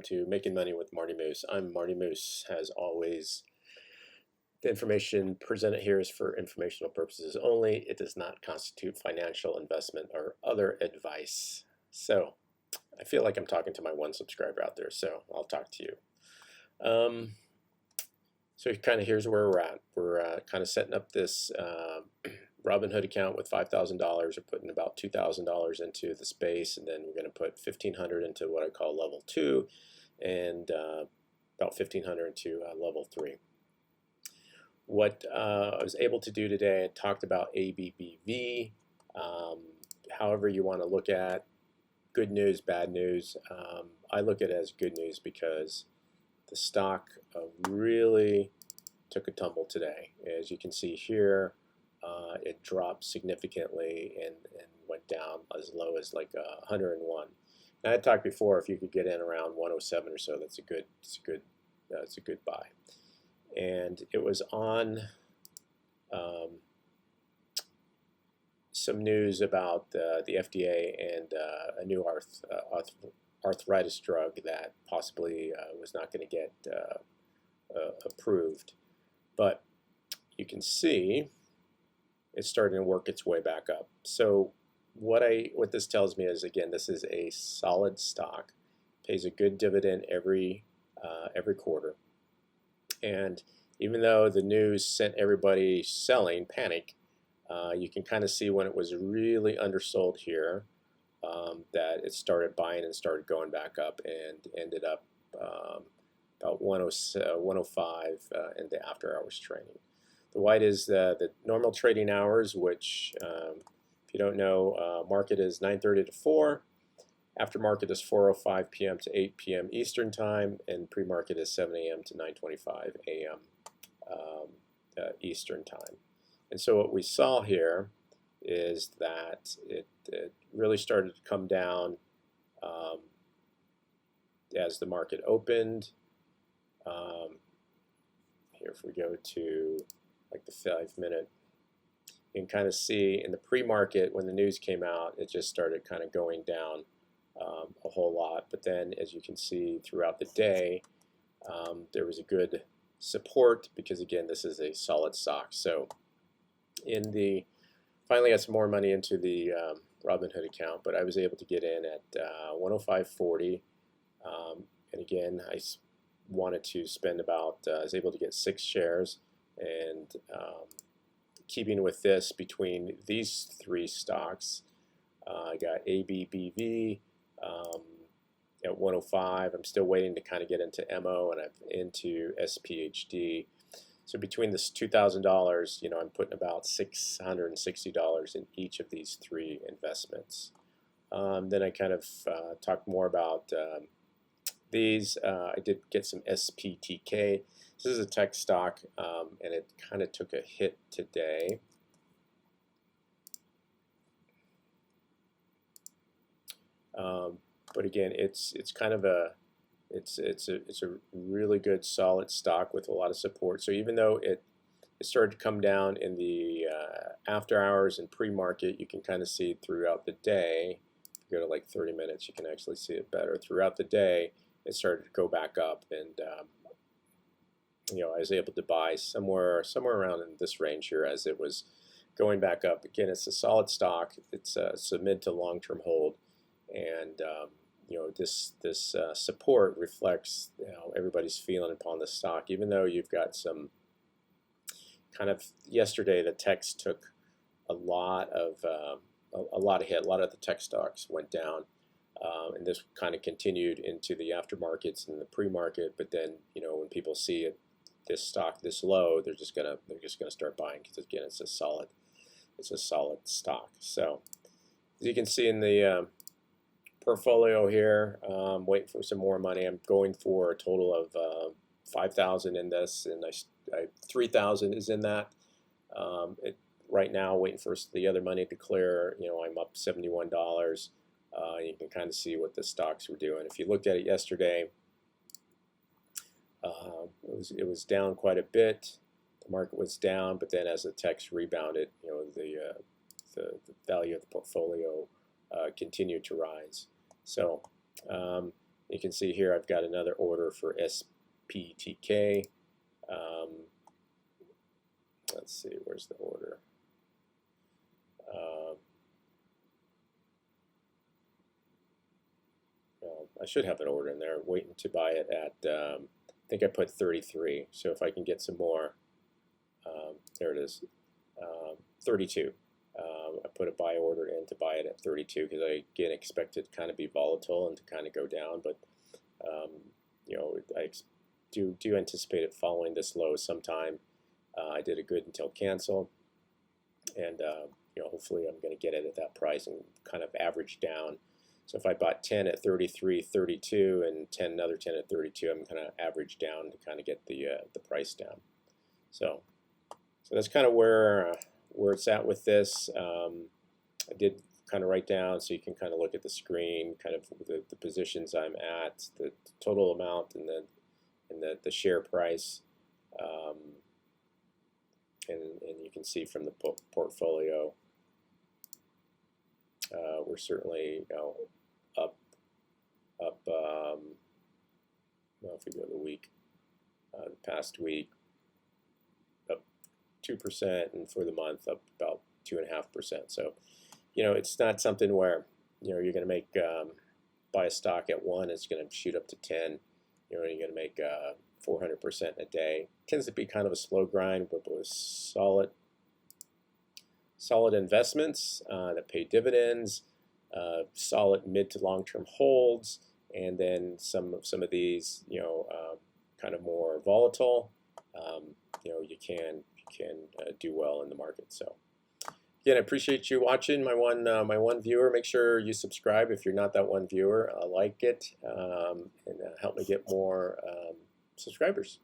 To Making Money with Marty Moose. I'm Marty Moose. As always, the information presented here is for informational purposes only. It does not constitute financial investment or other advice. So I feel like I'm talking to my one subscriber out there, so I'll talk to you. So kind of here's where we're at. We're kind of setting up this Robinhood account with $5,000. We're putting about $2,000 into the space, and then we're going to put $1,500 into what I call level 2, and about $1,500 into level 3. What I was able to do today, I talked about ABBV. However you want to look at good news, bad news. I look at it as good news because the stock really took a tumble today. As you can see here, it dropped significantly and went down as low as like 101. Now, I talked before, if you could get in around 107 or so, that's a good buy. And it was on some news about the FDA and a new arthritis drug that possibly was not going to get approved. But you can see it's starting to work its way back up. So what this tells me is, again, this is a solid stock, pays a good dividend every quarter. And even though the news sent everybody selling, panic, you can kind of see when it was really undersold here, that it started buying and started going back up and ended up about 105 in the after hours trading. The white is the normal trading hours, which if you don't know, market is 9:30 to 4. Aftermarket is 4:05 p.m. to 8 p.m. Eastern Time, and pre-market is 7 a.m. to 9:25 a.m. Eastern Time. And so what we saw here is that it really started to come down as the market opened. Here, if we go to like the 5-minute, you can kind of see in the pre-market when the news came out, it just started kind of going down a whole lot. But then, as you can see throughout the day, there was a good support because, again, this is a solid stock. So finally got some more money into the Robinhood account, but I was able to get in at 105.40. And again, I wanted to spend about, I was able to get 6 shares, and keeping with this, between these 3 stocks, I got ABBV at 105. I'm still waiting to kind of get into MO, and I'm into SPHD. So between this $2,000, I'm putting about $660 in each of these 3 investments. Then I kind of talked more about these. I did get some SPTK. This is a tech stock, and it kind of took a hit today. But again, it's kind of it's a really good solid stock with a lot of support. So even though it started to come down in the after hours and pre-market, you can kind of see throughout the day. If you go to like 30 minutes, you can actually see it better. Throughout the day, it started to go back up, and I was able to buy somewhere around in this range here as it was going back up. Again, it's a solid stock. It's a mid to long-term hold, and this support reflects everybody's feeling upon the stock. Even though you've got some kind of, yesterday the techs took a lot of hit. A lot of the tech stocks went down, and this kind of continued into the aftermarkets and the pre-market. But then when people see this stock this low, they're just gonna start buying, because again, it's a solid stock. So as you can see in the portfolio here, waiting for some more money. I'm going for a total of 5,000 in this, and I 3,000 is in that. Right now, waiting for the other money to clear. I'm up $71. You can kind of see what the stocks were doing. If you looked at it yesterday, it was down quite a bit. The market was down, but then as the techs rebounded, the value of the portfolio continued to rise. So You can see here I've got another order for SPTK. Let's see, where's the order? I should have an order in there. Waiting to buy it at, I think I put 33. So if I can get some more, there it is, 32. I put a buy order in to buy it at 32 because I again expect it to kind of be volatile and to kind of go down. But you know, I do anticipate it following this low sometime. I did a good until cancel, and you know, hopefully I'm going to get it at that price and kind of average down. So if I bought 10 at 33, 32, and 10 another 10 at 32, I'm kind of average down to kind of get the price down. So that's kind of where it's at with this. I did kind of write down so you can kind of look at the screen, kind of the positions I'm at, the total amount, and the share price. And you can see from the portfolio, we're certainly, you know, up. Well, if we go to the week, the past week, up 2%, and for the month, up about 2.5%. So, you know, it's not something where, you know, you're going to make buy a stock at 1, it's going to shoot up to 10. You know, you're going to make 400% a day. It tends to be kind of a slow grind, but with solid investments that pay dividends, solid mid to long-term holds, and then some of these, you know, kind of more volatile. You know, you can do well in the market. So again, I appreciate you watching. My one viewer. Make sure you subscribe if you're not that one viewer. Like it, and help me get more subscribers.